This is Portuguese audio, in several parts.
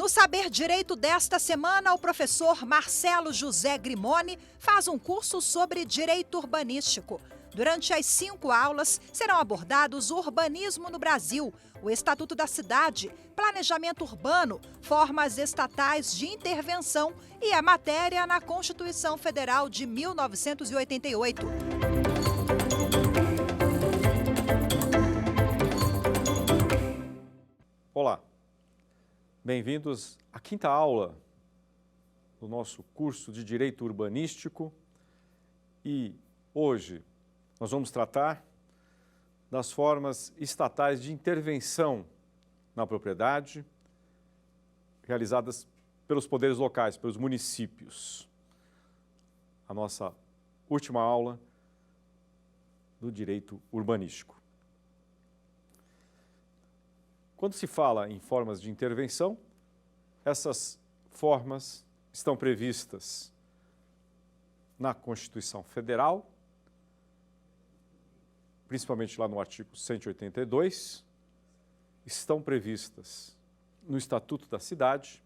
No Saber Direito desta semana, o professor Marcelo José Grimoni faz um curso sobre direito urbanístico. Durante as 5 aulas, serão abordados o urbanismo no Brasil, o Estatuto da Cidade, planejamento urbano, formas estatais de intervenção e a matéria na Constituição Federal de 1988. Olá, bem-vindos à 5ª aula do nosso curso de Direito Urbanístico e hoje nós vamos tratar das formas estatais de intervenção na propriedade realizadas pelos poderes locais, pelos municípios. A nossa última aula do direito urbanístico. Quando se fala em formas de intervenção, essas formas estão previstas na Constituição Federal, principalmente lá no artigo 182, estão previstas no Estatuto da Cidade,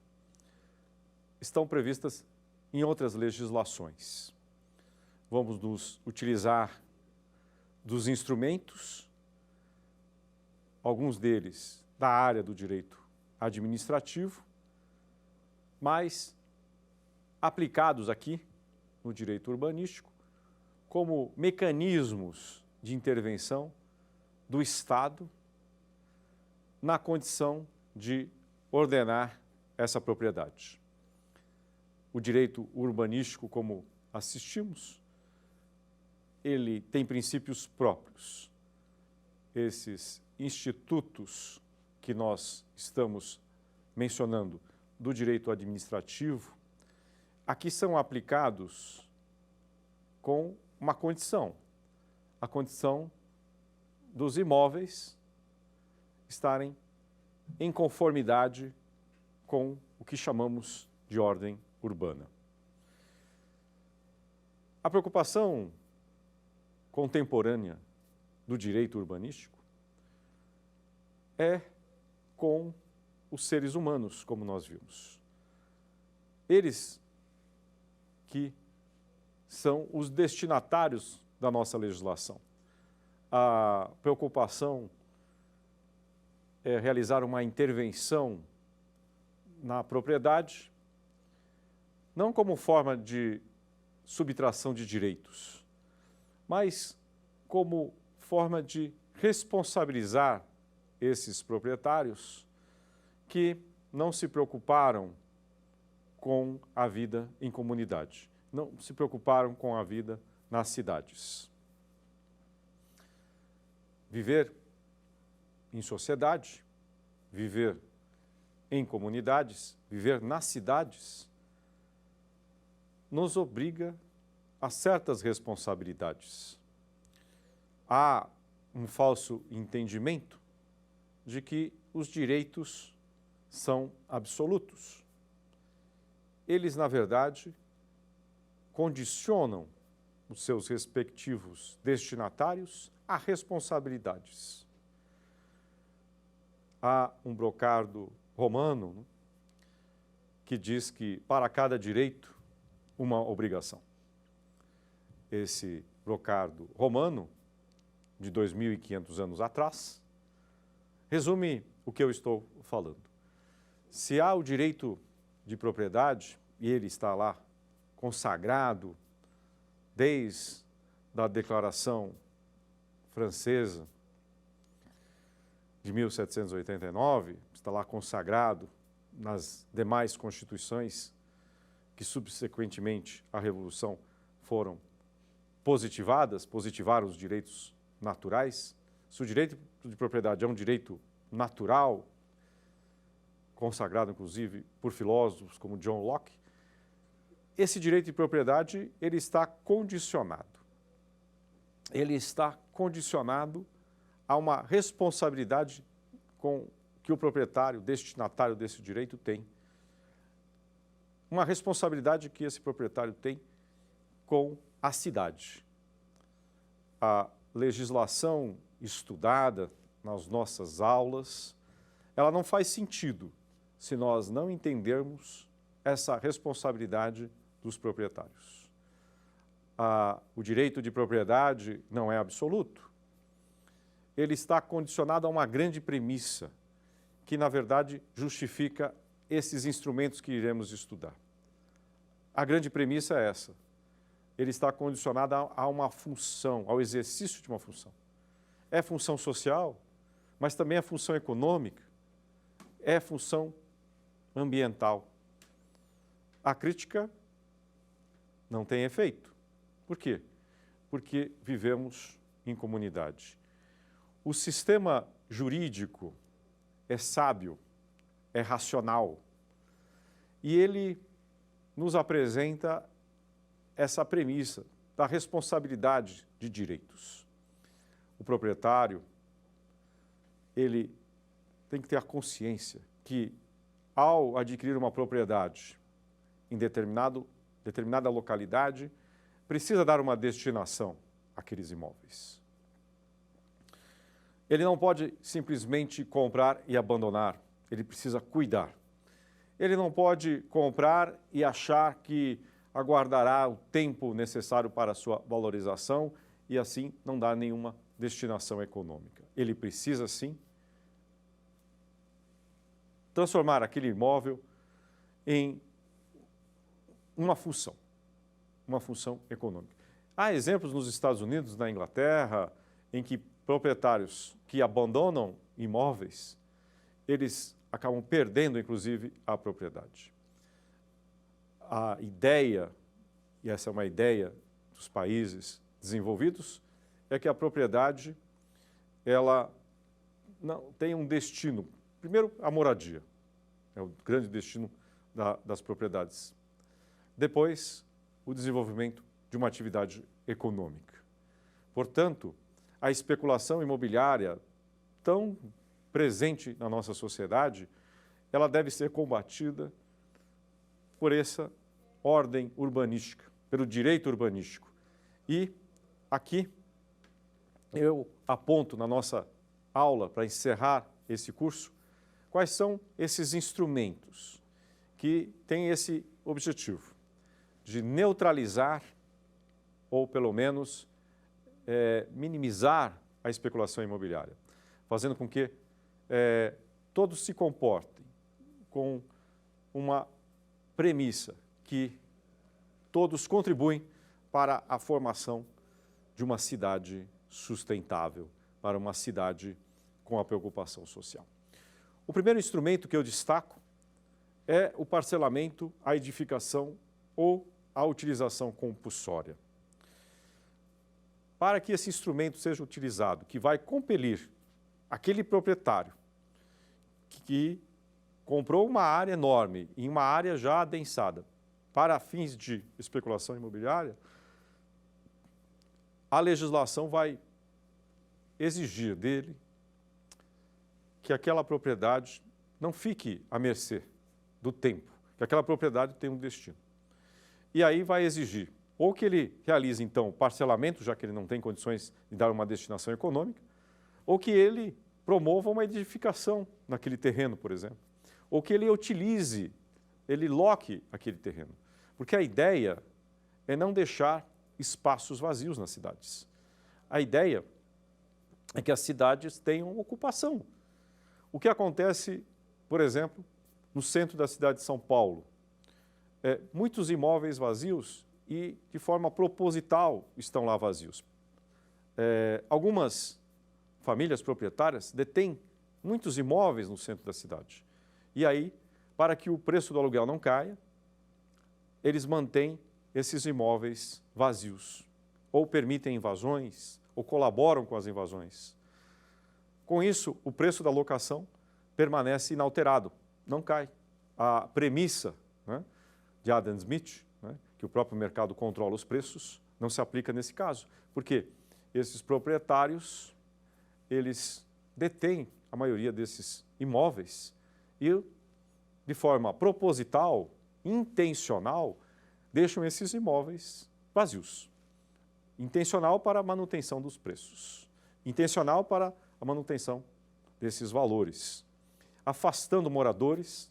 estão previstas em outras legislações. Vamos nos utilizar dos instrumentos, alguns deles da área do direito administrativo, mas aplicados aqui no direito urbanístico como mecanismos de intervenção do Estado na condição de ordenar essa propriedade. O direito urbanístico, como assistimos, ele tem princípios próprios. Esses institutos que nós estamos mencionando do direito administrativo, aqui são aplicados com uma condição, a condição dos imóveis estarem em conformidade com o que chamamos de ordem urbana. A preocupação contemporânea do direito urbanístico é com os seres humanos, como nós vimos. Eles que são os destinatários da nossa legislação. A preocupação é realizar uma intervenção na propriedade, não como forma de subtração de direitos, mas como forma de responsabilizar esses proprietários que não se preocuparam com a vida em comunidade, não se preocuparam com a vida nas cidades. Viver em sociedade, viver em comunidades, viver nas cidades, nos obriga a certas responsabilidades. Há um falso entendimento de que os direitos são absolutos. Eles, na verdade, condicionam os seus respectivos destinatários a responsabilidades. Há um brocardo romano que diz que para cada direito, uma obrigação. Esse brocardo romano, de 2.500 anos atrás, resume o que eu estou falando. Se há o direito de propriedade, e ele está lá consagrado desde a Declaração Francesa de 1789, está lá consagrado nas demais constituições que subsequentemente à Revolução foram positivaram os direitos naturais. Se o direito de propriedade é um direito natural, consagrado inclusive por filósofos como John Locke, esse direito de propriedade ele está condicionado. Ele está condicionado a uma responsabilidade que o proprietário, destinatário desse direito tem. Uma responsabilidade que esse proprietário tem com a cidade. A legislação estudada nas nossas aulas, ela não faz sentido se nós não entendermos essa responsabilidade dos proprietários. O direito de propriedade não é absoluto. Ele está condicionado a uma grande premissa, que, na verdade, justifica esses instrumentos que iremos estudar. A grande premissa é essa. Ele está condicionado a uma função, ao exercício de uma função. É função social, mas também é função econômica, é função ambiental. A crítica não tem efeito. Por quê? Porque vivemos em comunidade. O sistema jurídico é sábio, é racional, e ele nos apresenta essa premissa da responsabilidade de direitos. O proprietário, ele tem que ter a consciência que, ao adquirir uma propriedade em determinada localidade, precisa dar uma destinação àqueles imóveis. Ele não pode simplesmente comprar e abandonar, ele precisa cuidar. Ele não pode comprar e achar que aguardará o tempo necessário para a sua valorização e assim não dar nenhuma destinação econômica. Ele precisa, sim, transformar aquele imóvel em uma função econômica. Há exemplos nos Estados Unidos, na Inglaterra, em que proprietários que abandonam imóveis, eles acabam perdendo, inclusive, a propriedade. A ideia, e essa é uma ideia dos países desenvolvidos, é que a propriedade, ela não tem um destino. Primeiro, a moradia, é o grande destino das propriedades. Depois, o desenvolvimento de uma atividade econômica. Portanto, a especulação imobiliária, tão presente na nossa sociedade, ela deve ser combatida por essa ordem urbanística, pelo direito urbanístico. E aqui eu aponto na nossa aula, para encerrar esse curso, quais são esses instrumentos que têm esse objetivo de neutralizar ou, pelo menos, minimizar a especulação imobiliária, fazendo com que todos se comportem com uma premissa que todos contribuem para a formação de uma cidade sustentável, para uma cidade com a preocupação social. O primeiro instrumento que eu destaco é o parcelamento, a edificação ou a utilização compulsória. Para que esse instrumento seja utilizado, que vai compelir aquele proprietário que comprou uma área enorme, em uma área já adensada, para fins de especulação imobiliária, a legislação vai exigir dele que aquela propriedade não fique à mercê do tempo, que aquela propriedade tenha um destino. E aí vai exigir ou que ele realize, então, parcelamento, já que ele não tem condições de dar uma destinação econômica, ou que ele promova uma edificação naquele terreno, por exemplo, ou que ele utilize, ele loque aquele terreno. Porque a ideia é não deixar espaços vazios nas cidades. A ideia é que as cidades tenham ocupação. O que acontece, por exemplo, no centro da cidade de São Paulo? Muitos imóveis vazios e, de forma proposital, estão lá vazios. Algumas famílias proprietárias detêm muitos imóveis no centro da cidade. E aí, para que o preço do aluguel não caia, eles mantêm esses imóveis vazios, ou permitem invasões, ou colaboram com as invasões. Com isso, o preço da locação permanece inalterado, não cai. A premissa, né, de Adam Smith, né, que o próprio mercado controla os preços, não se aplica nesse caso. Por quê? Esses proprietários, eles detêm a maioria desses imóveis e, de forma proposital, intencional, deixam esses imóveis vazios. Intencional para a manutenção dos preços. Intencional para a manutenção desses valores. Afastando moradores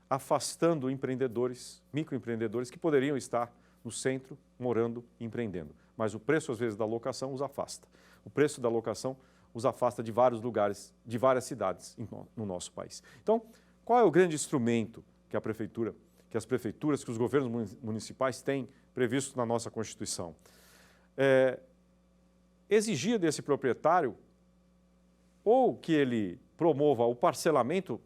afastando empreendedores, microempreendedores que poderiam estar no centro, morando e empreendendo. Mas o preço, às vezes, da locação os afasta. O preço da locação os afasta de vários lugares, de várias cidades no nosso país. Então, qual é o grande instrumento que a prefeitura, que as prefeituras, que os governos municipais têm previsto na nossa Constituição? Exigir desse proprietário ou que ele promova o parcelamento, o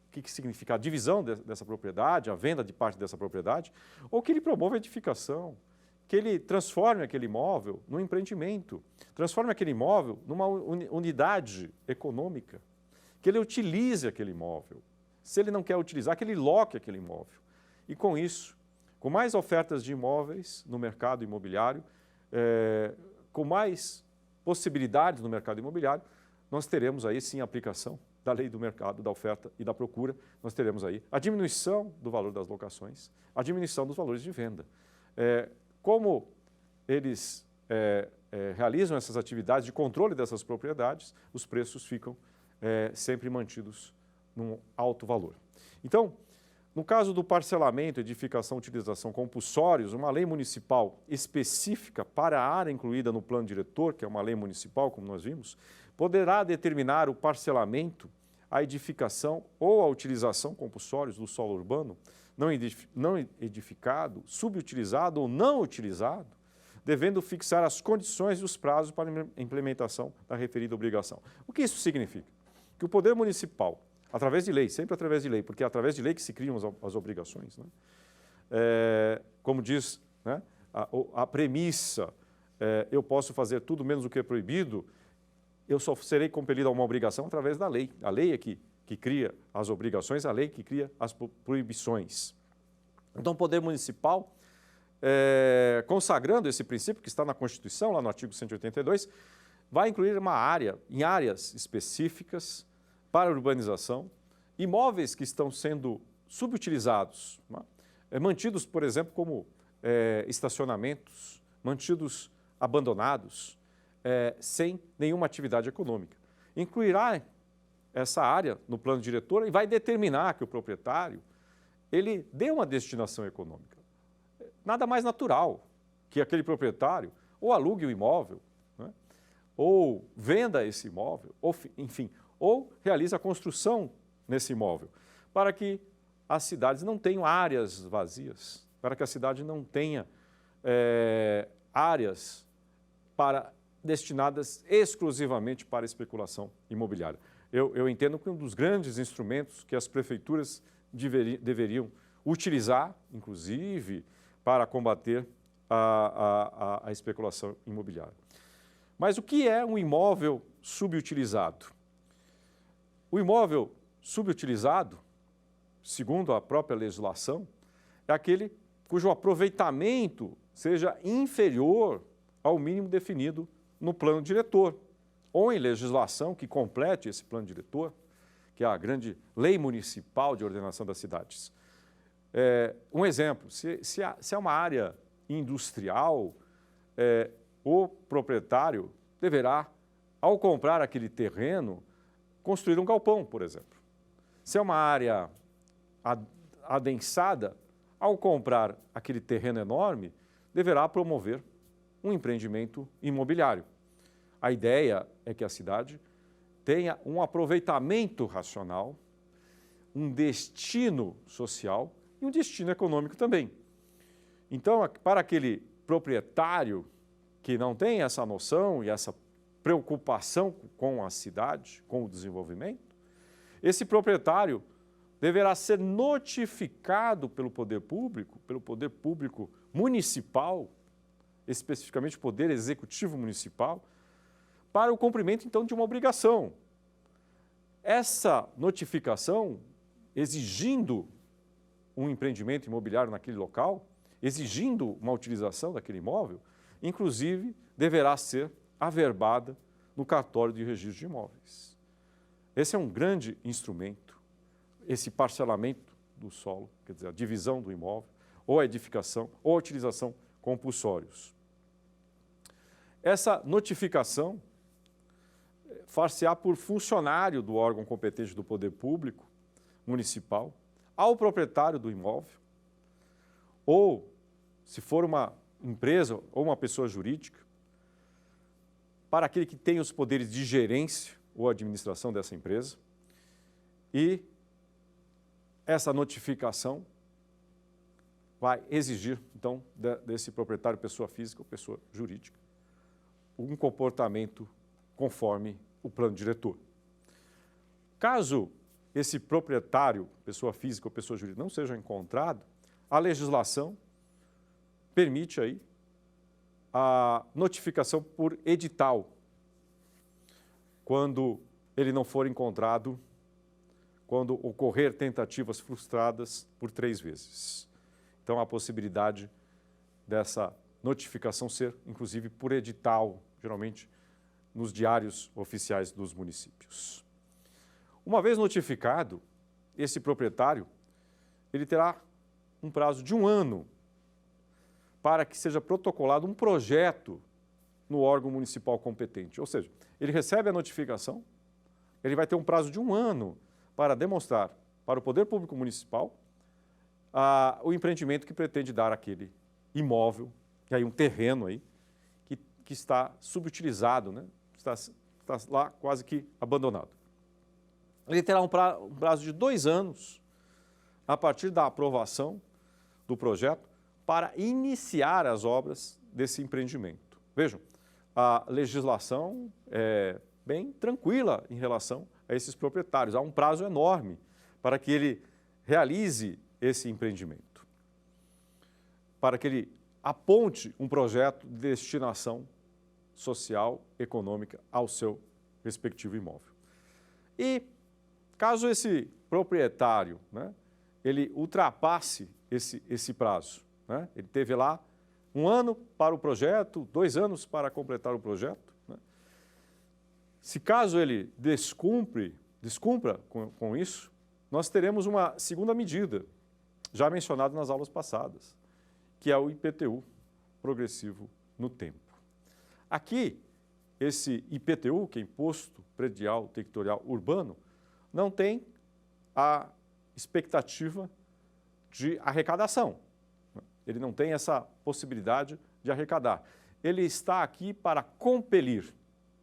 que significa a divisão dessa propriedade, a venda de parte dessa propriedade, ou que ele promova a edificação, que ele transforme aquele imóvel num empreendimento, transforme aquele imóvel numa unidade econômica, que ele utilize aquele imóvel. Se ele não quer utilizar, que ele loque aquele imóvel. E com isso, com mais ofertas de imóveis no mercado imobiliário, com mais possibilidades no mercado imobiliário, nós teremos aí sim a aplicação da lei do mercado, da oferta e da procura. Nós teremos aí a diminuição do valor das locações, a diminuição dos valores de venda. Como eles realizam essas atividades de controle dessas propriedades, os preços ficam sempre mantidos num alto valor. Então, no caso do parcelamento, edificação, utilização compulsórios, uma lei municipal específica para a área incluída no plano diretor, que é uma lei municipal, como nós vimos, poderá determinar o parcelamento, a edificação ou a utilização compulsórios do solo urbano, não edificado, subutilizado ou não utilizado, devendo fixar as condições e os prazos para a implementação da referida obrigação. O que isso significa? Que o poder municipal, através de lei, sempre através de lei, porque é através de lei que se criam as obrigações, né? Como diz, né, a premissa, eu posso fazer tudo menos o que é proibido, eu só serei compelido a uma obrigação através da lei. A lei é que cria as obrigações, a lei que cria as proibições. Então, o poder municipal, consagrando esse princípio que está na Constituição, lá no artigo 182, vai incluir uma área, em áreas específicas, para urbanização, imóveis que estão sendo subutilizados, né? Mantidos, por exemplo, como estacionamentos, mantidos abandonados, sem nenhuma atividade econômica. Incluirá essa área no plano diretor e vai determinar que o proprietário ele dê uma destinação econômica. Nada mais natural que aquele proprietário ou alugue o imóvel, né? Ou venda esse imóvel, ou, enfim, ou realize a construção nesse imóvel, para que as cidades não tenham áreas vazias, para que a cidade não tenha áreas destinadas exclusivamente para especulação imobiliária. Eu entendo que um dos grandes instrumentos que as prefeituras deveriam utilizar, inclusive, para combater a especulação imobiliária. Mas o que é um imóvel subutilizado? O imóvel subutilizado, segundo a própria legislação, é aquele cujo aproveitamento seja inferior ao mínimo definido no plano diretor, ou em legislação que complete esse plano diretor, que é a grande lei municipal de ordenação das cidades. Um exemplo, se é uma área industrial, o proprietário deverá, ao comprar aquele terreno, construir um galpão, por exemplo. Se é uma área adensada, ao comprar aquele terreno enorme, deverá promover um empreendimento imobiliário. A ideia é que a cidade tenha um aproveitamento racional, um destino social e um destino econômico também. Então, para aquele proprietário que não tem essa noção e essa preocupação com a cidade, com o desenvolvimento, esse proprietário deverá ser notificado pelo poder público municipal, especificamente o Poder Executivo Municipal, para o cumprimento, então, de uma obrigação. Essa notificação, exigindo um empreendimento imobiliário naquele local, exigindo uma utilização daquele imóvel, inclusive, deverá ser averbada no cartório de registro de imóveis. Esse é um grande instrumento, esse parcelamento do solo, quer dizer, a divisão do imóvel, ou a edificação, ou a utilização compulsórios. Essa notificação far-se-á por funcionário do órgão competente do poder público municipal, ao proprietário do imóvel, ou, se for uma empresa ou uma pessoa jurídica, para aquele que tem os poderes de gerência ou administração dessa empresa, e essa notificação vai exigir, então, desse proprietário, pessoa física ou pessoa jurídica, um comportamento conforme o plano diretor. Caso esse proprietário, pessoa física ou pessoa jurídica, não seja encontrado, a legislação permite aí a notificação por edital, quando ele não for encontrado, quando ocorrer tentativas frustradas por 3 vezes. Então, há a possibilidade dessa notificação ser, inclusive, por edital, geralmente nos diários oficiais dos municípios. Uma vez notificado, esse proprietário, ele terá um prazo de 1 ano para que seja protocolado um projeto no órgão municipal competente. Ou seja, ele recebe a notificação, ele vai ter um prazo de 1 ano para demonstrar para o Poder Público Municipal o empreendimento que pretende dar àquele imóvel, e aí um terreno aí, que está subutilizado, né? Está lá quase que abandonado. Ele terá um prazo de 2 anos, a partir da aprovação do projeto, para iniciar as obras desse empreendimento. Vejam, a legislação é bem tranquila em relação a esses proprietários. Há um prazo enorme para que ele realize esse empreendimento, para que ele aponte um projeto de destinação social, econômica ao seu respectivo imóvel. E caso esse proprietário, né, ele ultrapasse esse prazo, né, ele teve lá 1 ano para o projeto, 2 anos para completar o projeto, né, se caso ele descumpra com isso, nós teremos uma segunda medida, já mencionada nas aulas passadas, que é o IPTU, progressivo no tempo. Aqui, esse IPTU, que é Imposto Predial Territorial Urbano, não tem a expectativa de arrecadação. Ele não tem essa possibilidade de arrecadar. Ele está aqui para compelir,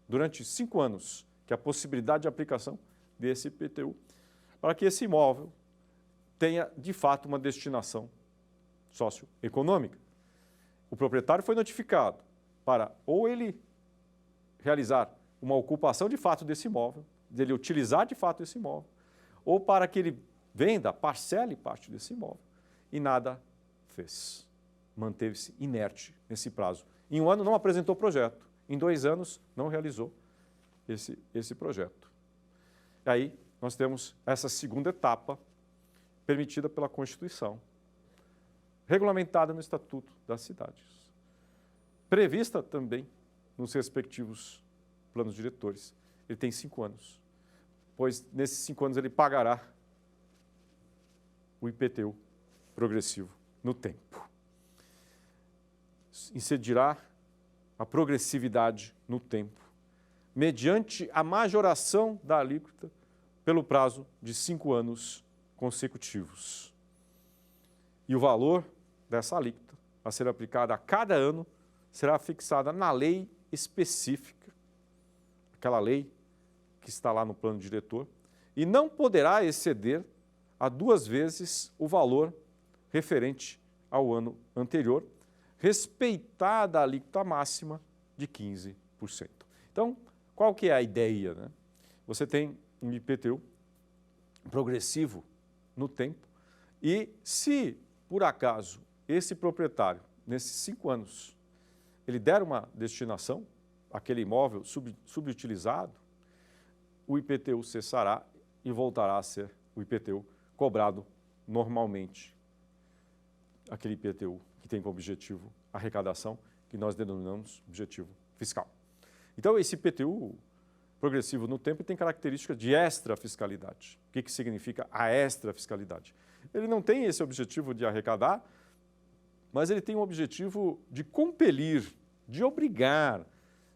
durante 5 anos, que é a possibilidade de aplicação desse IPTU, para que esse imóvel tenha, de fato, uma destinação socioeconômica. O proprietário foi notificado para ou ele realizar uma ocupação de fato desse imóvel, dele utilizar de fato esse imóvel, ou para que ele venda, parcele parte desse imóvel, e nada fez. Manteve-se inerte nesse prazo. Em 1 ano não apresentou projeto, em 2 anos não realizou esse projeto. E aí nós temos essa segunda etapa permitida pela Constituição, regulamentada no Estatuto das Cidades, prevista também nos respectivos planos diretores. Ele tem 5 anos, pois nesses 5 anos ele pagará o IPTU progressivo no tempo. Incidirá a progressividade no tempo, mediante a majoração da alíquota pelo prazo de 5 anos consecutivos. E o valor dessa alíquota a ser aplicada a cada ano será fixada na lei específica, aquela lei que está lá no plano diretor, e não poderá exceder a 2 vezes o valor referente ao ano anterior, respeitada a alíquota máxima de 15%. Então, qual que é a ideia, né? Você tem um IPTU progressivo no tempo e se, por acaso, esse proprietário, nesses 5 anos, ele der uma destinação, aquele imóvel subutilizado, o IPTU cessará e voltará a ser o IPTU cobrado normalmente. Aquele IPTU que tem como objetivo a arrecadação, que nós denominamos objetivo fiscal. Então, esse IPTU progressivo no tempo tem característica de extrafiscalidade. O que significa a extrafiscalidade? Ele não tem esse objetivo de arrecadar, mas ele tem o objetivo de compelir, de obrigar,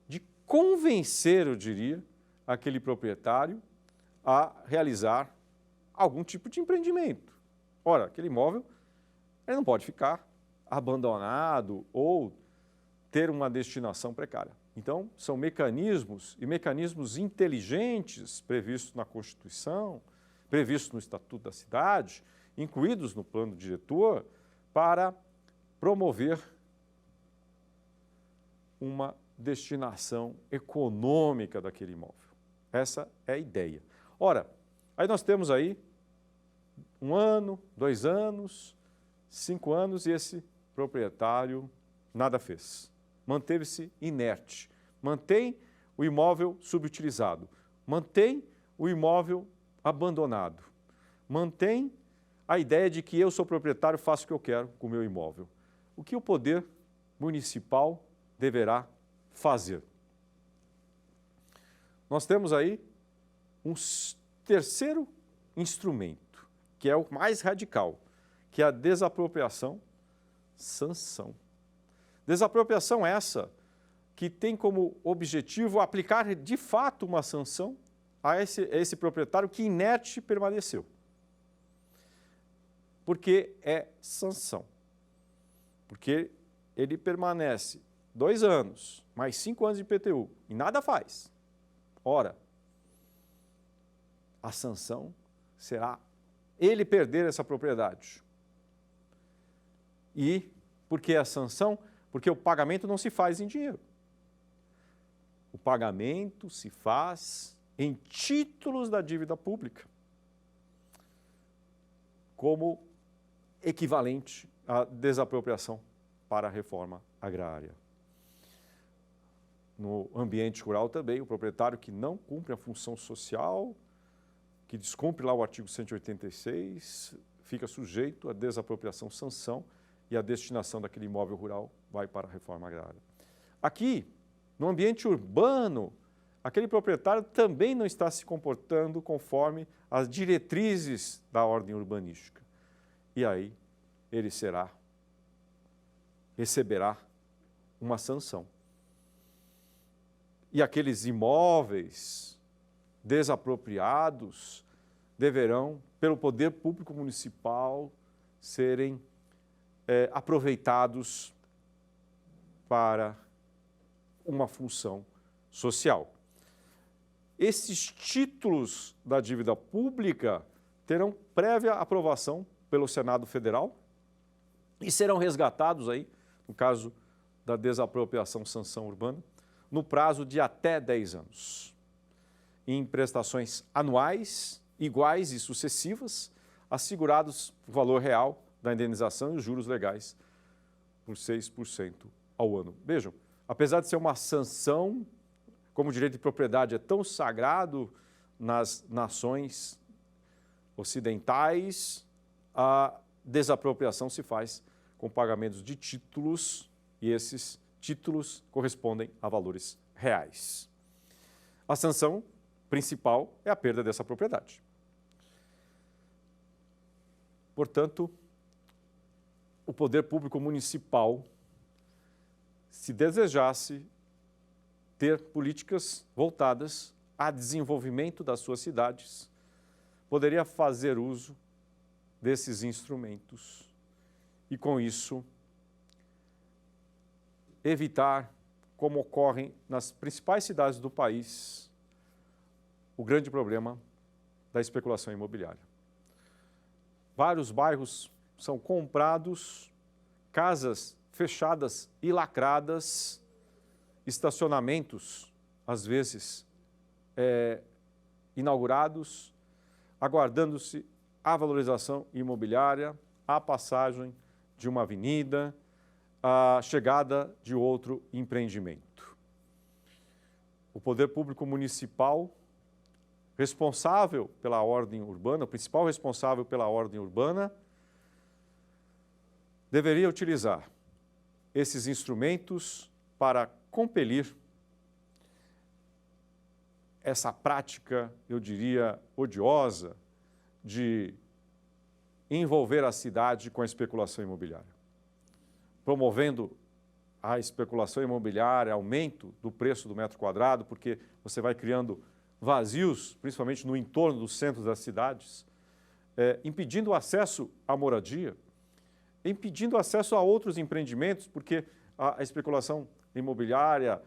de convencer, eu diria, aquele proprietário a realizar algum tipo de empreendimento. Ora, aquele imóvel ele não pode ficar abandonado ou ter uma destinação precária. Então, são mecanismos e mecanismos inteligentes previstos na Constituição, previstos no Estatuto da Cidade, incluídos no plano diretor, para promover uma destinação econômica daquele imóvel. Essa é a ideia. Ora, aí nós temos aí 1 ano, 2 anos, 5 anos e esse proprietário nada fez. Manteve-se inerte, mantém o imóvel subutilizado, mantém o imóvel abandonado, mantém a ideia de que eu sou proprietário, faço o que eu quero com o meu imóvel. O que o poder municipal deverá fazer? Nós temos aí um terceiro instrumento, que é o mais radical, que é a desapropriação-sanção. Desapropriação essa que tem como objetivo aplicar de fato uma sanção a esse proprietário que inerte permaneceu. Porque é sanção. Porque ele permanece 2 anos, mais 5 anos de IPTU e nada faz. Ora, a sanção será ele perder essa propriedade. E por que a sanção? Porque o pagamento não se faz em dinheiro. O pagamento se faz em títulos da dívida pública, como equivalente à desapropriação para a reforma agrária. No ambiente rural também, o proprietário que não cumpre a função social, que descumpre lá o artigo 186, fica sujeito à desapropriação, sanção, e a destinação daquele imóvel rural vai para a reforma agrária. Aqui, no ambiente urbano, aquele proprietário também não está se comportando conforme as diretrizes da ordem urbanística. E aí, ele receberá uma sanção. E aqueles imóveis desapropriados deverão, pelo poder público municipal, serem aproveitados para uma função social. Esses títulos da dívida pública terão prévia aprovação pelo Senado Federal e serão resgatados aí, no caso da desapropriação sanção urbana, no prazo de até 10 anos, em prestações anuais, iguais e sucessivas, assegurados o valor real da indenização e os juros legais por 6% ao ano. Vejam, apesar de ser uma sanção, como o direito de propriedade é tão sagrado nas nações ocidentais, a desapropriação se faz com pagamentos de títulos e esses títulos correspondem a valores reais. A sanção principal é a perda dessa propriedade. Portanto, o poder público municipal, se desejasse ter políticas voltadas a desenvolvimento das suas cidades, poderia fazer uso desses instrumentos e, com isso, evitar, como ocorre nas principais cidades do país, o grande problema da especulação imobiliária. Vários bairros são comprados, casas fechadas e lacradas, estacionamentos, às vezes, inaugurados, aguardando-se a valorização imobiliária, a passagem de uma avenida, a chegada de outro empreendimento. O poder público municipal, responsável pela ordem urbana, o principal responsável pela ordem urbana, deveria utilizar esses instrumentos para compelir essa prática, eu diria, odiosa de envolver a cidade com a especulação imobiliária, promovendo a especulação imobiliária, aumento do preço do metro quadrado, porque você vai criando vazios, principalmente no entorno dos centros das cidades, impedindo o acesso à moradia, impedindo o acesso a outros empreendimentos, porque a especulação imobiliária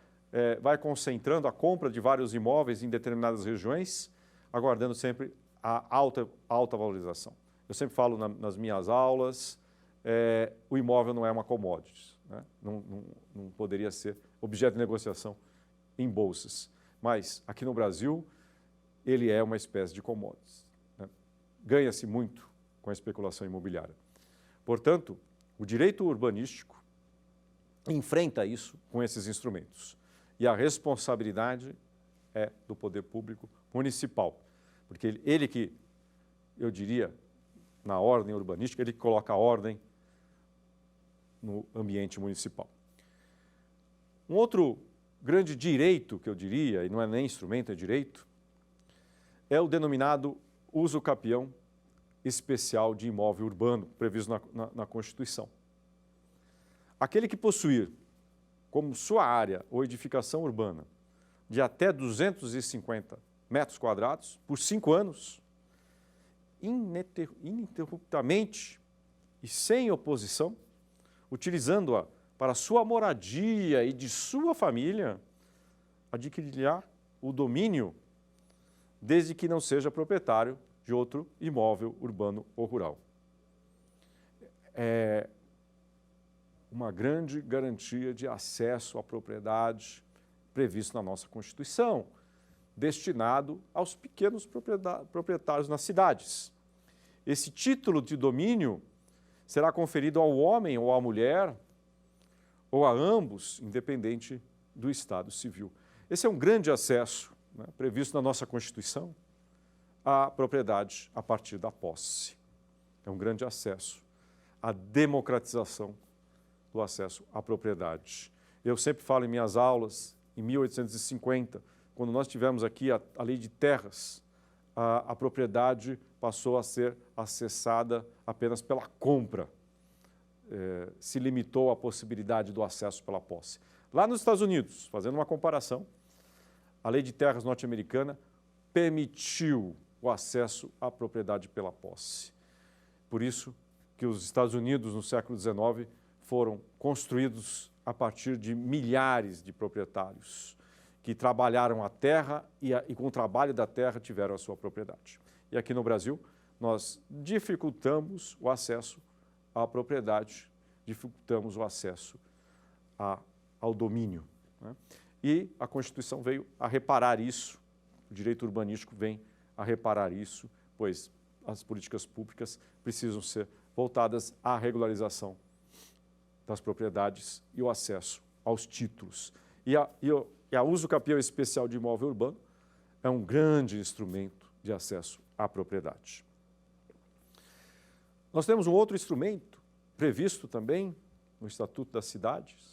vai concentrando a compra de vários imóveis em determinadas regiões, aguardando sempre a alta valorização. Eu sempre falo nas minhas aulas, o imóvel não é uma commodity, né? Não poderia ser objeto de negociação em bolsas, mas aqui no Brasil ele é uma espécie de commodity, né? Ganha-se muito com a especulação imobiliária. Portanto, o direito urbanístico enfrenta isso com esses instrumentos. E a responsabilidade é do poder público municipal, porque ele que, eu diria, na ordem urbanística, ele que coloca a ordem no ambiente municipal. Um outro grande direito, que eu diria, e não é nem instrumento, é direito, é o denominado uso capião especial de imóvel urbano, previsto na Constituição. Aquele que possuir como sua área ou edificação urbana de até 250 metros quadrados por 5 anos, ininterruptamente e sem oposição, utilizando-a para sua moradia e de sua família, adquirirá o domínio, desde que não seja proprietário de outro imóvel urbano ou rural. É uma grande garantia de acesso à propriedade previsto na nossa Constituição, destinado aos pequenos proprietários nas cidades. Esse título de domínio será conferido ao homem ou à mulher, ou a ambos, independente do estado civil. Esse é um grande acesso, né, previsto na nossa Constituição, à propriedade a partir da posse. É um grande acesso à democratização do acesso à propriedade. Eu sempre falo em minhas aulas, em 1850, quando nós tivemos aqui a lei de terras, a propriedade passou a ser acessada apenas pela compra. Se limitou à possibilidade do acesso pela posse. Lá nos Estados Unidos, fazendo uma comparação, a lei de terras norte-americana permitiu o acesso à propriedade pela posse. Por isso que os Estados Unidos, no século XIX, foram construídos a partir de milhares de proprietários que trabalharam a terra e com o trabalho da terra tiveram a sua propriedade. E aqui no Brasil, nós dificultamos o acesso à propriedade, dificultamos o acesso ao domínio, né? E a Constituição veio a reparar isso, o direito urbanístico vem a reparar isso, pois as políticas públicas precisam ser voltadas à regularização das propriedades e o acesso aos títulos. E a uso capião especial de imóvel urbano é um grande instrumento de acesso à propriedade. Nós temos um outro instrumento previsto também no Estatuto das Cidades,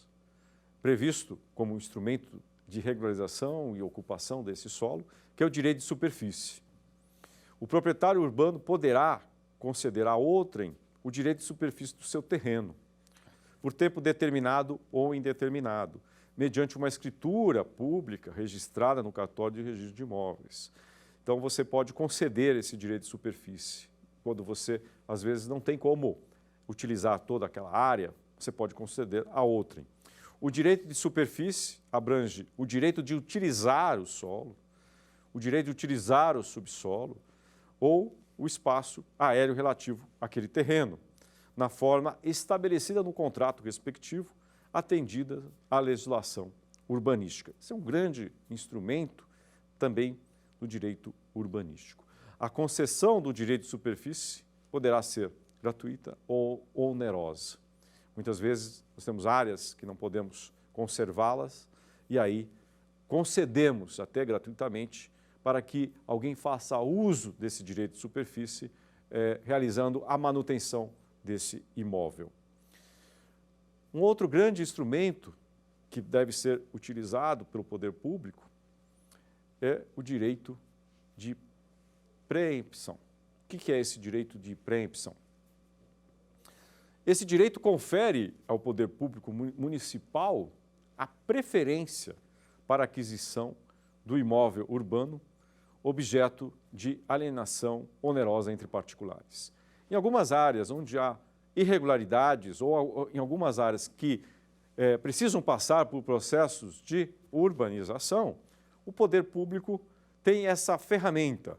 previsto como instrumento de regularização e ocupação desse solo, que é o direito de superfície. O proprietário urbano poderá conceder a outrem o direito de superfície do seu terreno, por tempo determinado ou indeterminado, mediante uma escritura pública registrada no cartório de registro de imóveis. Então, você pode conceder esse direito de superfície. Quando você, às vezes, não tem como utilizar toda aquela área, você pode conceder a outrem. O direito de superfície abrange o direito de utilizar o solo, o direito de utilizar o subsolo ou o espaço aéreo relativo àquele terreno, na forma estabelecida no contrato respectivo, atendida à legislação urbanística. Esse é um grande instrumento também do direito urbanístico. A concessão do direito de superfície poderá ser gratuita ou onerosa. Muitas vezes nós temos áreas que não podemos conservá-las e aí concedemos até gratuitamente para que alguém faça uso desse direito de superfície, realizando a manutenção desse imóvel. Um outro grande instrumento que deve ser utilizado pelo poder público é o direito de preempção. O que é esse direito de preempção? Esse direito confere ao poder público municipal a preferência para a aquisição do imóvel urbano objeto de alienação onerosa entre particulares. Em algumas áreas onde há irregularidades ou em algumas áreas que precisam passar por processos de urbanização, o poder público tem essa ferramenta.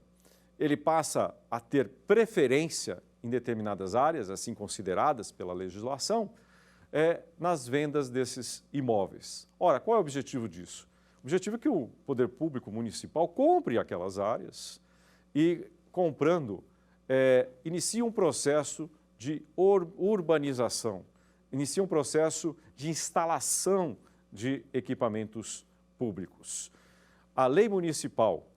Ele passa a ter preferência em determinadas áreas, assim consideradas pela legislação, nas vendas desses imóveis. Ora, qual é o objetivo disso? O objetivo é que o poder público municipal compre aquelas áreas e, comprando, inicie um processo de urbanização, inicie um processo de instalação de equipamentos públicos. A lei municipal,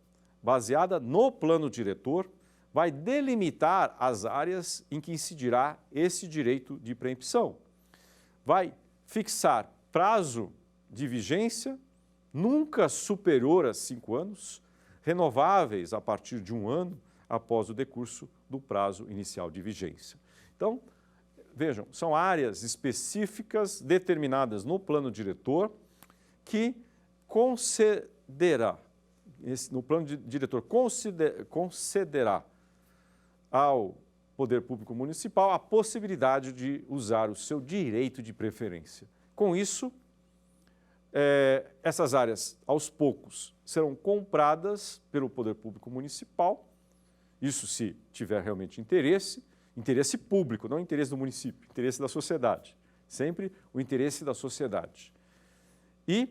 baseada no plano diretor, vai delimitar as áreas em que incidirá esse direito de preempção. Vai fixar prazo de vigência nunca superior a 5 anos, renováveis a partir de 1 ano após o decurso do prazo inicial de vigência. Então, vejam, são áreas específicas determinadas no plano diretor que concederá, no plano diretor concederá ao poder público municipal a possibilidade de usar o seu direito de preferência. Com isso, essas áreas, aos poucos, serão compradas pelo poder público municipal, isso se tiver realmente interesse público, não interesse do município, interesse da sociedade, sempre o interesse da sociedade. E,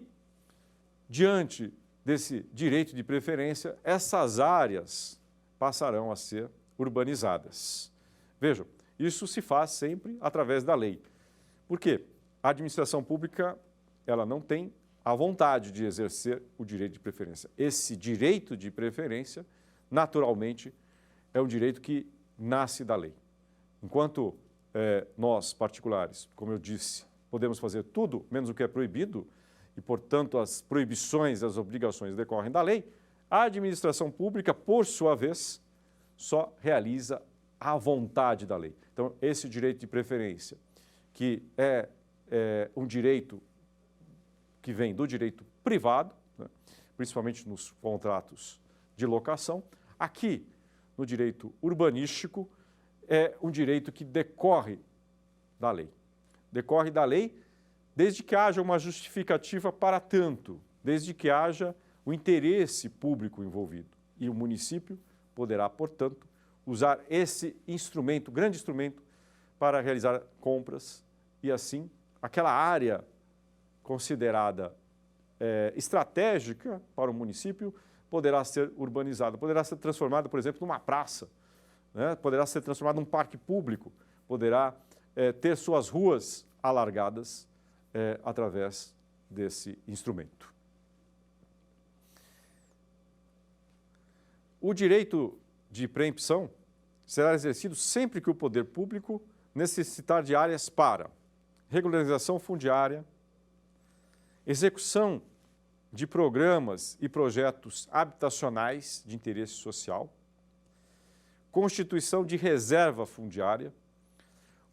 diante desse direito de preferência, essas áreas passarão a ser urbanizadas. Vejam, isso se faz sempre através da lei. Por quê? A administração pública, ela não tem a vontade de exercer o direito de preferência. Esse direito de preferência, naturalmente, é um direito que nasce da lei. Enquanto nós, particulares, como eu disse, podemos fazer tudo menos o que é proibido, e, portanto, as proibições e as obrigações decorrem da lei, a administração pública, por sua vez, só realiza a vontade da lei. Então, esse direito de preferência, que é um direito que vem do direito privado, né, principalmente nos contratos de locação, aqui, no direito urbanístico, é um direito que decorre da lei. Decorre da lei desde que haja uma justificativa para tanto, desde que haja o interesse público envolvido. E o município poderá, portanto, usar esse instrumento, grande instrumento, para realizar compras e, assim, aquela área considerada estratégica para o município poderá ser urbanizada, poderá ser transformada, por exemplo, numa praça, né? Poderá ser transformada num parque público, poderá ter suas ruas alargadas através desse instrumento. O direito de preempção será exercido sempre que o poder público necessitar de áreas para regularização fundiária, execução de programas e projetos habitacionais de interesse social, constituição de reserva fundiária,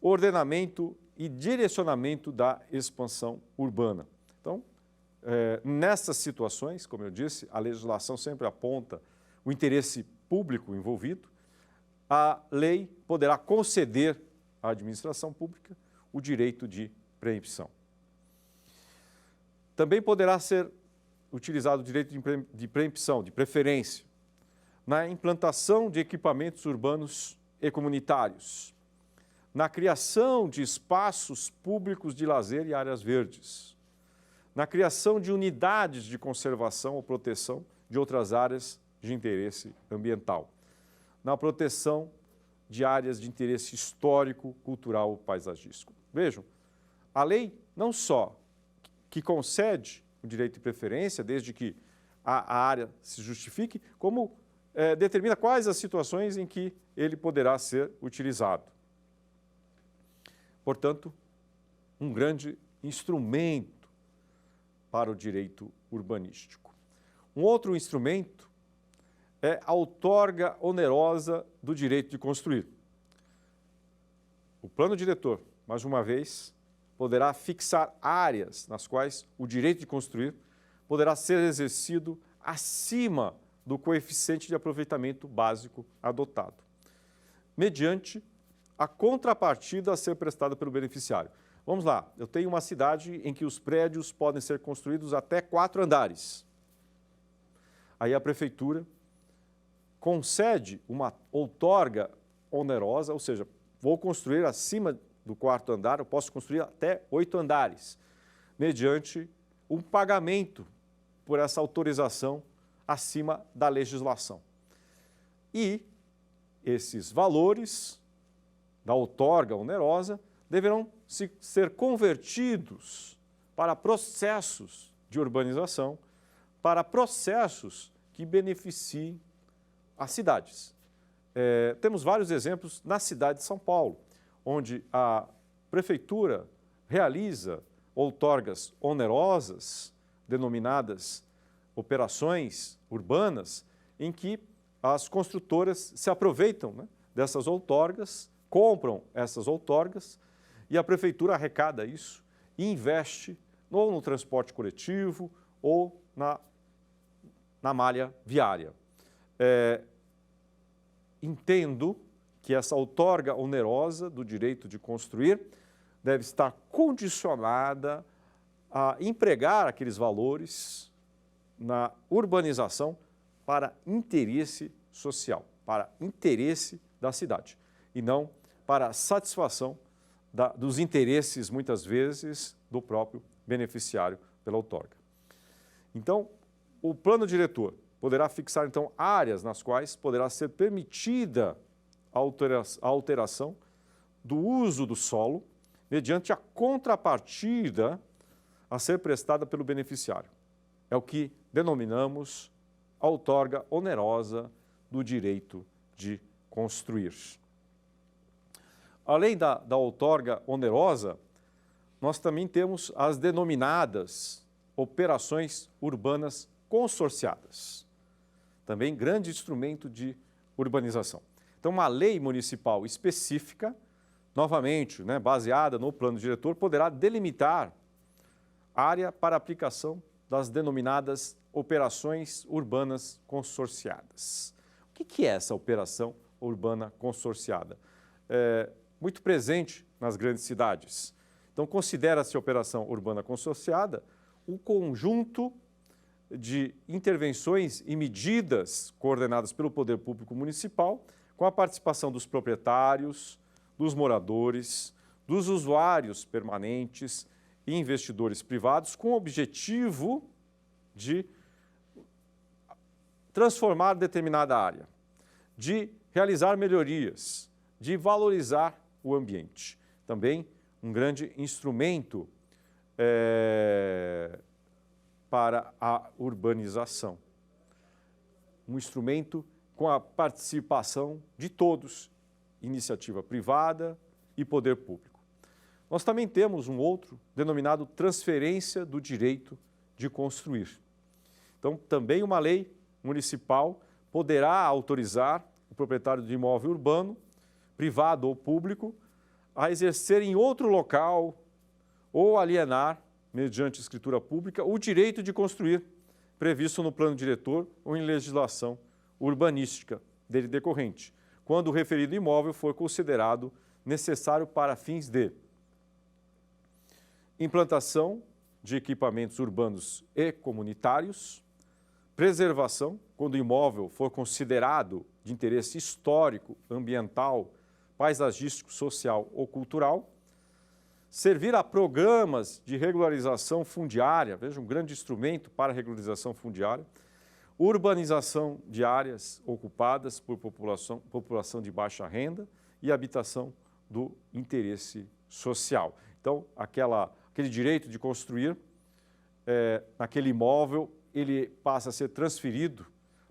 ordenamento e direcionamento da expansão urbana. Então, nessas situações, como eu disse, a legislação sempre aponta o interesse público envolvido, a lei poderá conceder à administração pública o direito de preempção. Também poderá ser utilizado o direito de preempção, de preferência, na implantação de equipamentos urbanos e comunitários, na criação de espaços públicos de lazer e áreas verdes, na criação de unidades de conservação ou proteção de outras áreas de interesse ambiental, na proteção de áreas de interesse histórico, cultural ou paisagístico. Vejam, a lei não só que concede o direito de preferência, desde que a área se justifique, como determina quais as situações em que ele poderá ser utilizado. Portanto, um grande instrumento para o direito urbanístico. Um outro instrumento é a outorga onerosa do direito de construir. O plano diretor, mais uma vez, poderá fixar áreas nas quais o direito de construir poderá ser exercido acima do coeficiente de aproveitamento básico adotado, mediante a contrapartida a ser prestada pelo beneficiário. Vamos lá, eu tenho uma cidade em que os prédios podem ser construídos até 4 andares. Aí a prefeitura concede uma outorga onerosa, ou seja, vou construir acima do 4º andar, eu posso construir até 8 andares, mediante um pagamento por essa autorização acima da legislação. E esses valores da outorga onerosa deverão ser convertidos para processos de urbanização, para processos que beneficiem as cidades. Temos vários exemplos na cidade de São Paulo, onde a prefeitura realiza outorgas onerosas, denominadas operações urbanas, em que as construtoras se aproveitam, né, dessas outorgas, compram essas outorgas e a prefeitura arrecada isso e investe ou no transporte coletivo ou na malha viária. Entendo que essa outorga onerosa do direito de construir deve estar condicionada a empregar aqueles valores na urbanização para interesse social, para interesse da cidade, e não para satisfação dos interesses, muitas vezes, do próprio beneficiário pela outorga. Então, o plano diretor poderá fixar, então, áreas nas quais poderá ser permitida a alteração do uso do solo mediante a contrapartida a ser prestada pelo beneficiário. É o que denominamos a outorga onerosa do direito de construir. Além da outorga onerosa, nós também temos as denominadas operações urbanas consorciadas. Também grande instrumento de urbanização. Então, uma lei municipal específica, novamente, né, baseada no plano diretor, poderá delimitar área para aplicação das denominadas operações urbanas consorciadas. O que é essa operação urbana consorciada? Muito presente nas grandes cidades. Então, considera-se operação urbana consorciada um conjunto de intervenções e medidas coordenadas pelo poder público municipal, com a participação dos proprietários, dos moradores, dos usuários permanentes e investidores privados, com o objetivo de transformar determinada área, de realizar melhorias, de valorizar o ambiente. Também um grande instrumento para a urbanização. Um instrumento com a participação de todos, iniciativa privada e poder público. Nós também temos um outro denominado transferência do direito de construir. Então, também uma lei municipal poderá autorizar o proprietário de imóvel urbano, privado ou público, a exercer em outro local ou alienar, mediante escritura pública, o direito de construir, previsto no plano diretor ou em legislação urbanística dele decorrente, quando o referido imóvel for considerado necessário para fins de implantação de equipamentos urbanos e comunitários, preservação, quando o imóvel for considerado de interesse histórico, ambiental, paisagístico, social ou cultural, servir a programas de regularização fundiária, veja, um grande instrumento para a regularização fundiária, urbanização de áreas ocupadas por população de baixa renda e habitação do interesse social. Então, aquele direito de construir naquele imóvel, ele passa a ser transferido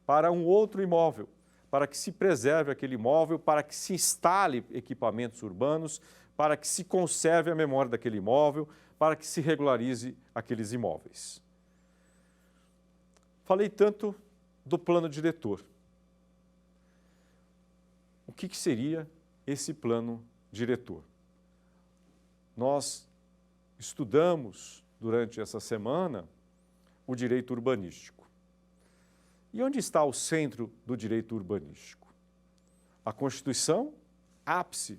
para um outro imóvel, para que se preserve aquele imóvel, para que se instale equipamentos urbanos, para que se conserve a memória daquele imóvel, para que se regularize aqueles imóveis. Falei tanto do plano diretor. O que seria esse plano diretor? Nós estudamos durante essa semana o direito urbanístico. E onde está o centro do direito urbanístico? A Constituição, ápice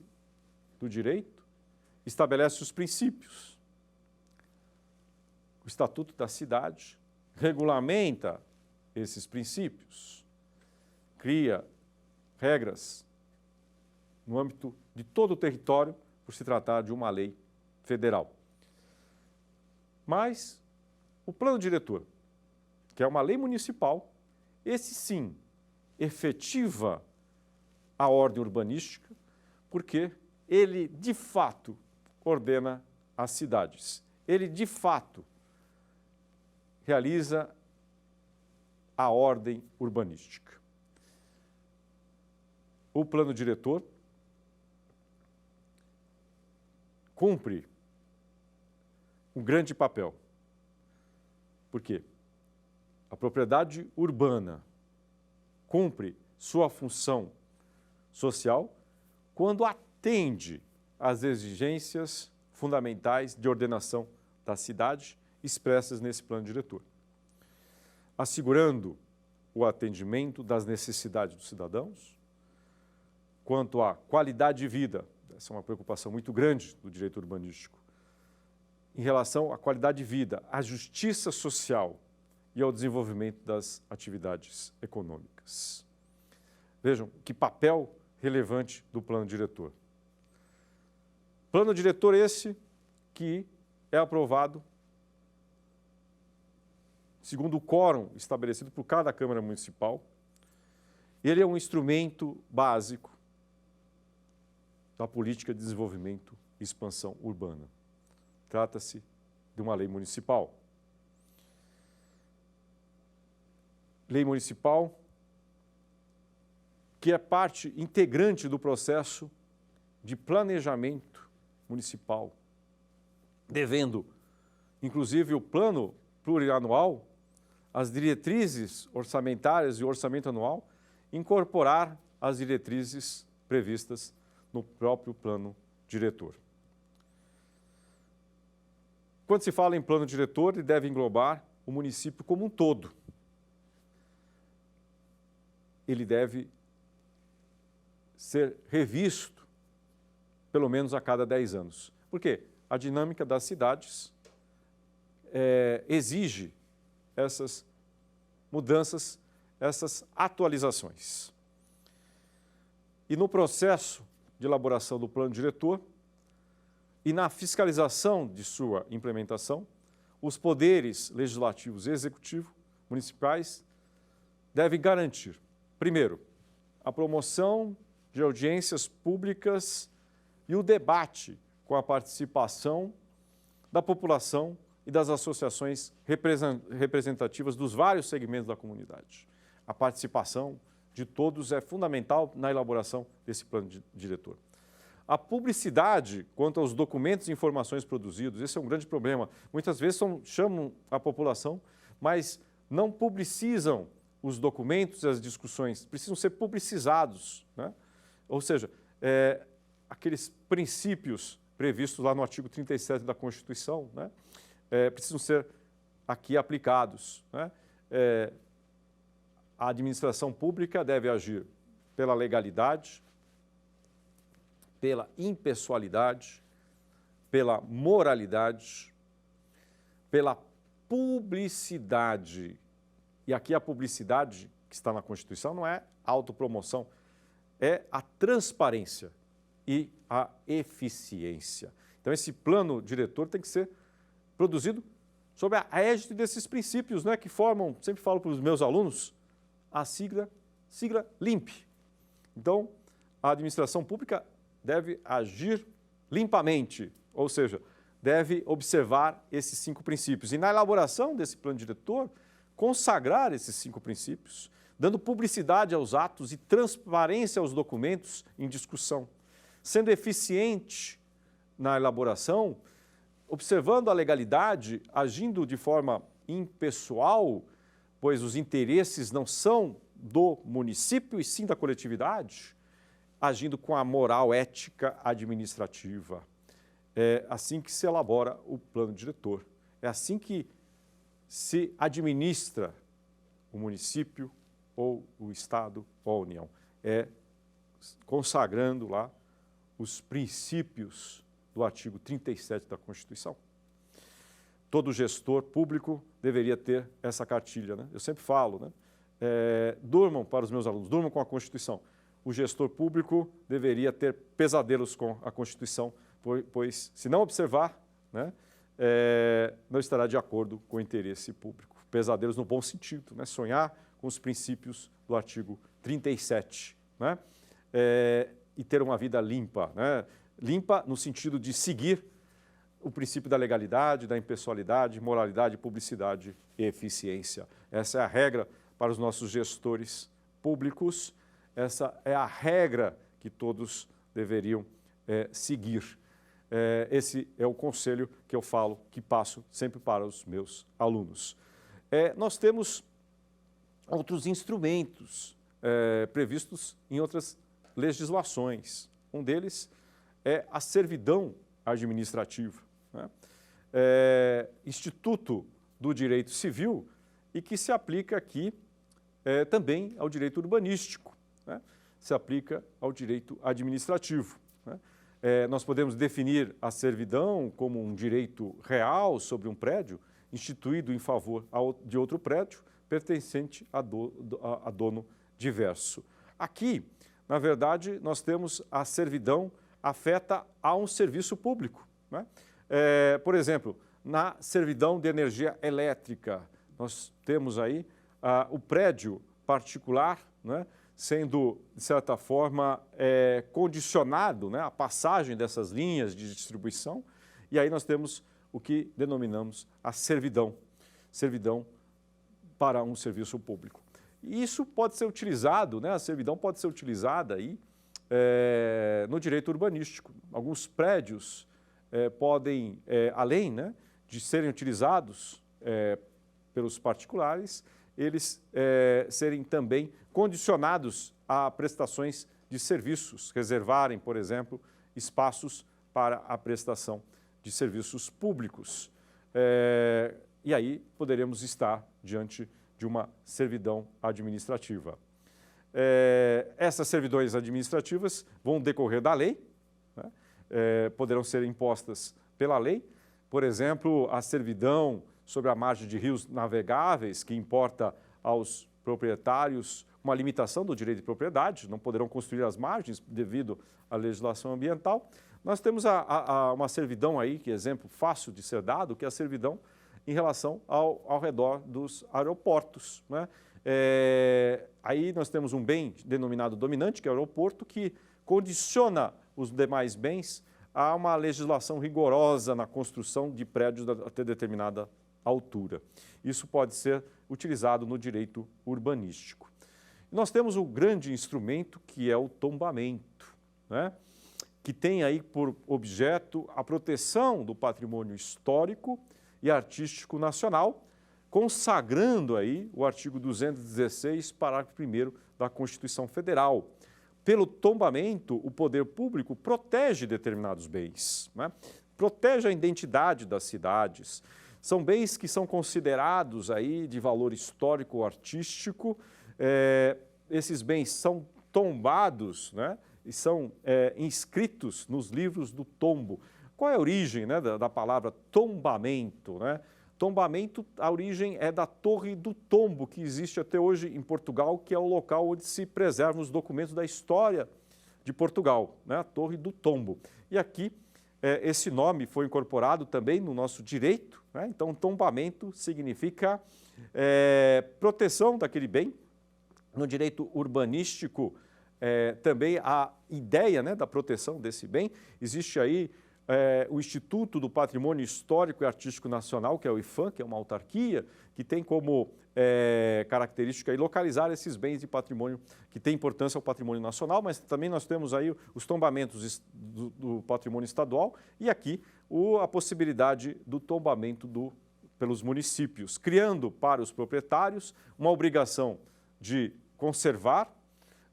do direito, estabelece os princípios. O Estatuto da Cidade regulamenta esses princípios, cria regras no âmbito de todo o território, por se tratar de uma lei federal. Mas o plano diretor, que é uma lei municipal, esse sim efetiva a ordem urbanística, porque ele de fato ordena as cidades. Ele de fato realiza a ordem urbanística. O plano diretor cumpre um grande papel. Por quê? A propriedade urbana cumpre sua função social quando atende às exigências fundamentais de ordenação da cidade expressas nesse plano diretor, assegurando o atendimento das necessidades dos cidadãos, quanto à qualidade de vida. Essa é uma preocupação muito grande do direito urbanístico, em relação à qualidade de vida, à justiça social e ao desenvolvimento das atividades econômicas. Vejam que papel relevante do plano diretor. Plano diretor esse que é aprovado segundo o quórum estabelecido por cada Câmara Municipal. Ele é um instrumento básico da política de desenvolvimento e expansão urbana. Trata-se de uma lei municipal. Lei municipal que é parte integrante do processo de planejamento municipal, devendo, inclusive, o plano plurianual, as diretrizes orçamentárias e o orçamento anual, incorporar as diretrizes previstas no próprio plano diretor. Quando se fala em plano diretor, ele deve englobar o município como um todo. Ele deve ser revisto pelo menos a cada 10 anos. Por quê? A dinâmica das cidades exige essas mudanças, essas atualizações. E no processo de elaboração do plano diretor e na fiscalização de sua implementação, os poderes legislativos e executivo municipais devem garantir, primeiro, a promoção de audiências públicas e o debate com a participação da população e das associações representativas dos vários segmentos da comunidade. A participação de todos é fundamental na elaboração desse plano diretor. A publicidade quanto aos documentos e informações produzidos, esse é um grande problema. Muitas vezes chamam a população, mas não publicizam os documentos e as discussões, precisam ser publicizados, né? Ou seja, aqueles princípios previstos lá no artigo 37 da Constituição, né? Precisam ser aqui aplicados, né? A administração pública deve agir pela legalidade, pela impessoalidade, pela moralidade, pela publicidade. E aqui a publicidade que está na Constituição não é autopromoção, é a transparência e a eficiência. Então, esse plano diretor tem que ser produzido sob a égide desses princípios, né, que formam, sempre falo para os meus alunos, a sigla LIMP. Então, a administração pública deve agir limpamente, ou seja, deve observar esses 5 princípios. E na elaboração desse plano diretor, consagrar esses 5 princípios, dando publicidade aos atos e transparência aos documentos em discussão, sendo eficiente na elaboração, observando a legalidade, agindo de forma impessoal, pois os interesses não são do município e sim da coletividade, agindo com a moral ética administrativa. É assim que se elabora o plano diretor. É assim que se administra o município, ou o Estado ou a União. É consagrando lá os princípios do artigo 37 da Constituição. Todo gestor público deveria ter essa cartilha, né? Eu sempre falo, né? Durmam para os meus alunos, durmam com a Constituição. O gestor público deveria ter pesadelos com a Constituição, pois se não observar, né, não estará de acordo com o interesse público. Pesadelos no bom sentido, né? Sonhar com os princípios do artigo 37, né? E ter uma vida limpa, né? Limpa no sentido de seguir o princípio da legalidade, da impessoalidade, moralidade, publicidade e eficiência. Essa é a regra para os nossos gestores públicos, essa é a regra que todos deveriam seguir. Esse é o conselho que eu falo, que passo sempre para os meus alunos. Nós temos outros instrumentos previstos em outras legislações. Um deles é a servidão administrativa, né? Instituto do Direito Civil e que se aplica aqui também ao direito urbanístico, né? Se aplica ao direito administrativo, né? Nós podemos definir a servidão como um direito real sobre um prédio instituído em favor de outro prédio pertencente a dono diverso. Aqui, na verdade, nós temos a servidão afeta a um serviço público, né? Por exemplo, na servidão de energia elétrica, nós temos aí o prédio particular, né, sendo, de certa forma, condicionado, né, a passagem dessas linhas de distribuição, e aí nós temos o que denominamos a servidão para um serviço público. E isso pode ser utilizado, né, a servidão pode ser utilizada aí no direito urbanístico. Alguns prédios podem, além, né, de serem utilizados pelos particulares, eles serem também condicionados a prestações de serviços, reservarem, por exemplo, espaços para a prestação de serviços públicos. E aí poderemos estar diante de uma servidão administrativa. Essas servidões administrativas vão decorrer da lei, né? Poderão ser impostas pela lei. Por exemplo, a servidão sobre a margem de rios navegáveis, que importa aos proprietários uma limitação do direito de propriedade, não poderão construir as margens devido à legislação ambiental. Nós temos uma servidão aí, que é exemplo fácil de ser dado, que é a servidão em relação ao redor dos aeroportos, né? Aí nós temos um bem denominado dominante, que é o aeroporto, que condiciona os demais bens a uma legislação rigorosa na construção de prédios até determinada altura. Isso pode ser utilizado no direito urbanístico. Nós temos um grande instrumento que é o tombamento, né? Que tem aí por objeto a proteção do patrimônio histórico e artístico nacional, consagrando aí o artigo 216, parágrafo 1º da Constituição Federal. Pelo tombamento, o poder público protege determinados bens, né? Protege a identidade das cidades. São bens que são considerados aí de valor histórico ou artístico. Esses bens são tombados, né? E são inscritos nos livros do tombo. Qual é a origem, né, da palavra tombamento, né? Tombamento, a origem é da Torre do Tombo, que existe até hoje em Portugal, que é o local onde se preservam os documentos da história de Portugal, né? A Torre do Tombo. E aqui, esse nome foi incorporado também no nosso direito, né? Então, tombamento significa proteção daquele bem. No direito urbanístico, também a ideia, né, da proteção desse bem. Existe aí o Instituto do Patrimônio Histórico e Artístico Nacional, que é o IPHAN, que é uma autarquia, que tem como característica aí localizar esses bens de patrimônio que têm importância ao patrimônio nacional, mas também nós temos aí os tombamentos do patrimônio estadual e aqui a possibilidade do tombamento pelos municípios, criando para os proprietários uma obrigação de conservar,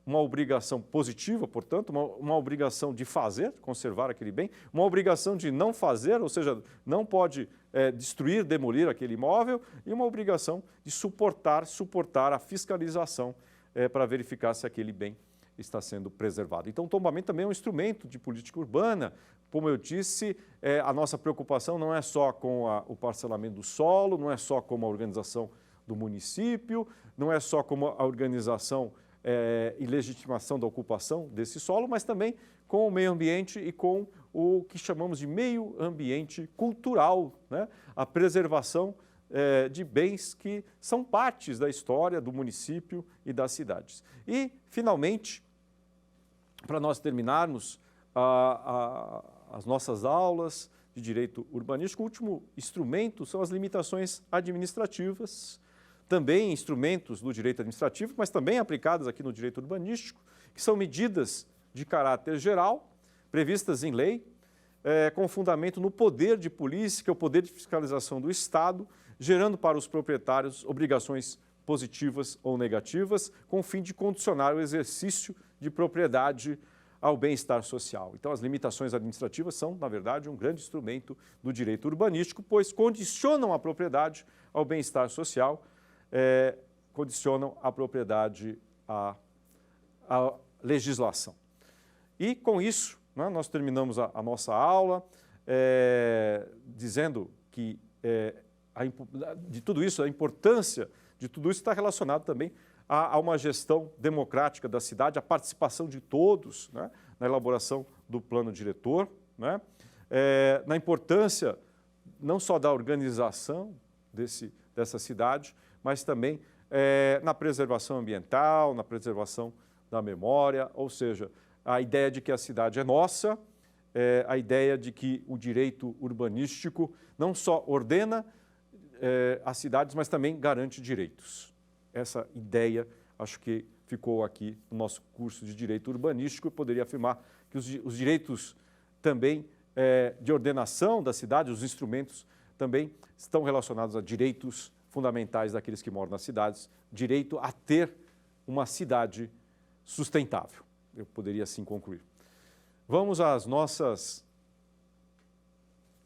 uma obrigação positiva, portanto, uma obrigação de fazer, conservar aquele bem, uma obrigação de não fazer, ou seja, não pode destruir, demolir aquele imóvel, e uma obrigação de suportar a fiscalização para verificar se aquele bem está sendo preservado. Então, o tombamento também é um instrumento de política urbana. Como eu disse, a nossa preocupação não é só com o parcelamento do solo, não é só com a organização do município, não é só com a organização e legitimação da ocupação desse solo, mas também com o meio ambiente e com o que chamamos de meio ambiente cultural, né? A preservação de bens que são partes da história do município e das cidades. E, finalmente, para nós terminarmos as nossas aulas de direito urbanístico, o último instrumento são as limitações administrativas, também instrumentos do direito administrativo, mas também aplicadas aqui no direito urbanístico, que são medidas de caráter geral, previstas em lei, com fundamento no poder de polícia, que é o poder de fiscalização do Estado, gerando para os proprietários obrigações positivas ou negativas, com o fim de condicionar o exercício de propriedade ao bem-estar social. Então, as limitações administrativas são, na verdade, um grande instrumento do direito urbanístico, pois condicionam a propriedade ao bem-estar social, condicionam a propriedade à legislação. E, com isso, né, nós terminamos a nossa aula dizendo que de tudo isso, a importância de tudo isso está relacionado também a uma gestão democrática da cidade, a participação de todos, né, na elaboração do plano diretor, né, na importância não só da organização dessa cidade, mas também na preservação ambiental, na preservação da memória, ou seja, a ideia de que a cidade é nossa, a ideia de que o direito urbanístico não só ordena as cidades, mas também garante direitos. Essa ideia, acho que ficou aqui no nosso curso de Direito Urbanístico. Eu poderia afirmar que os direitos também de ordenação da cidade, os instrumentos também estão relacionados a direitos fundamentais daqueles que moram nas cidades, direito a ter uma cidade sustentável. Eu poderia assim concluir. Vamos às nossas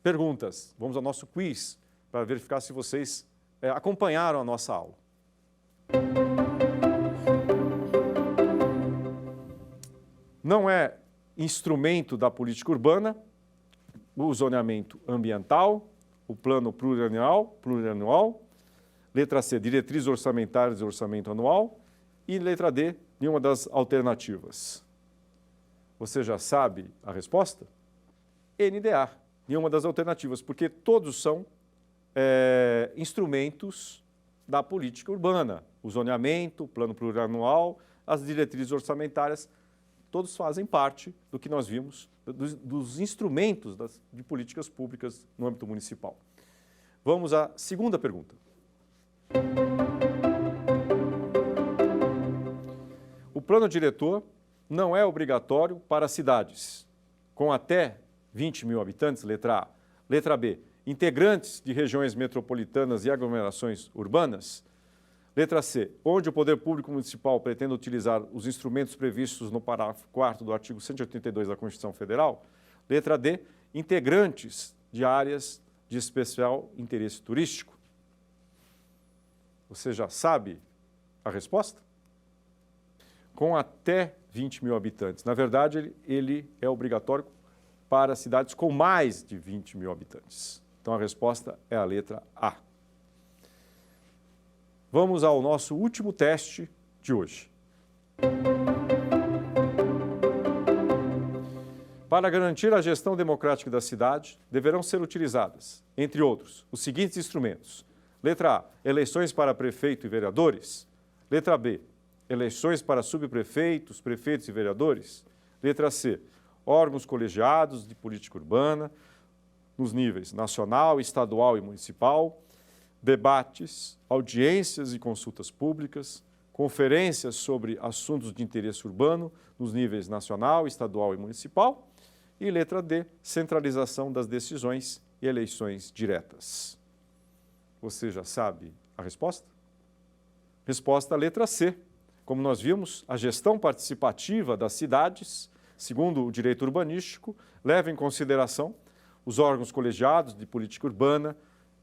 perguntas, vamos ao nosso quiz, para verificar se vocês acompanharam a nossa aula. Não é instrumento da política urbana o zoneamento ambiental, o plano plurianual, letra C, diretrizes orçamentárias e orçamento anual, e letra D, nenhuma das alternativas. Você já sabe a resposta? NDA, nenhuma das alternativas, porque todos são instrumentos da política urbana. O zoneamento, o plano plurianual, as diretrizes orçamentárias, todos fazem parte do que nós vimos, dos instrumentos de políticas públicas no âmbito municipal. Vamos à segunda pergunta. O plano diretor não é obrigatório para cidades com até 20 mil habitantes, letra A. Letra B, integrantes de regiões metropolitanas e aglomerações urbanas. Letra C, onde o poder público municipal pretende utilizar os instrumentos previstos no parágrafo 4º do artigo 182 da Constituição Federal. Letra D, integrantes de áreas de especial interesse turístico. Você já sabe a resposta? Com até 20 mil habitantes. Na verdade, ele é obrigatório para cidades com mais de 20 mil habitantes. Então, a resposta é a letra A. Vamos ao nosso último teste de hoje. Para garantir a gestão democrática da cidade, deverão ser utilizadas, entre outros, os seguintes instrumentos. Letra A, eleições para prefeito e vereadores. Letra B, eleições para subprefeitos, prefeitos e vereadores. Letra C, órgãos colegiados de política urbana, nos níveis nacional, estadual e municipal, debates, audiências e consultas públicas, conferências sobre assuntos de interesse urbano nos níveis nacional, estadual e municipal. E letra D, centralização das decisões e eleições diretas. Você já sabe a resposta? Resposta letra C. Como nós vimos, a gestão participativa das cidades, segundo o direito urbanístico, leva em consideração os órgãos colegiados de política urbana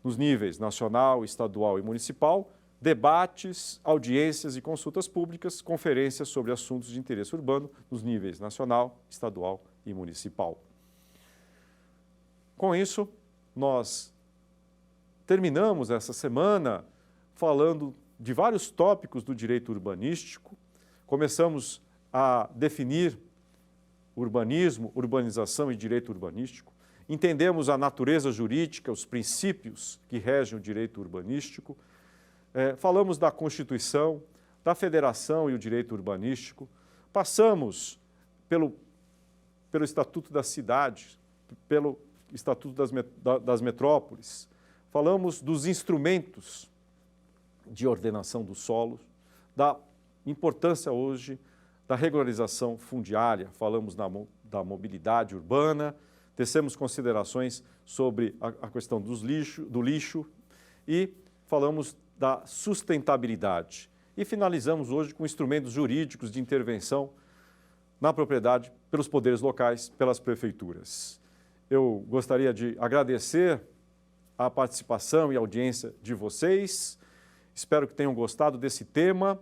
nos níveis nacional, estadual e municipal, debates, audiências e consultas públicas, conferências sobre assuntos de interesse urbano nos níveis nacional, estadual e municipal. Com isso, nós terminamos essa semana falando de vários tópicos do direito urbanístico. Começamos a definir urbanismo, urbanização e direito urbanístico. Entendemos a natureza jurídica, os princípios que regem o direito urbanístico. Falamos da Constituição, da Federação e o direito urbanístico. Passamos pelo Estatuto da Cidade, pelo Estatuto das Metrópoles. Falamos dos instrumentos de ordenação do solo, da importância hoje da regularização fundiária. Falamos da mobilidade urbana, tecemos considerações sobre a questão do lixo e falamos da sustentabilidade. E finalizamos hoje com instrumentos jurídicos de intervenção na propriedade pelos poderes locais, pelas prefeituras. Eu gostaria de agradecer a participação e audiência de vocês. Espero que tenham gostado desse tema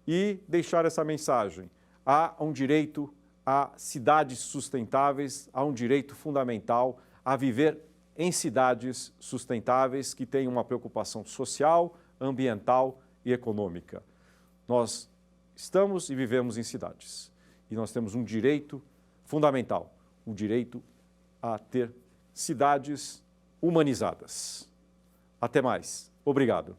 e deixar essa mensagem. Há um direito a cidades sustentáveis, há um direito fundamental a viver em cidades sustentáveis que tenham uma preocupação social, ambiental e econômica. Nós estamos e vivemos em cidades e nós temos um direito fundamental, um direito a ter cidades humanizadas. Até mais. Obrigado.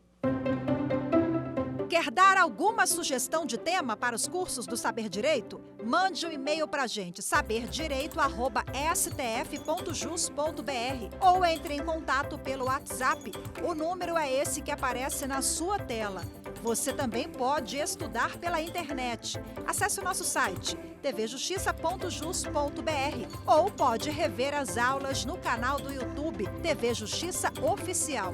Quer dar alguma sugestão de tema para os cursos do Saber Direito? Mande um e-mail para a gente, saberdireito@stf.jus.br, ou entre em contato pelo WhatsApp. O número é esse que aparece na sua tela. Você também pode estudar pela internet. Acesse o nosso site tvjustiça.jus.br ou pode rever as aulas no canal do YouTube TV Justiça Oficial.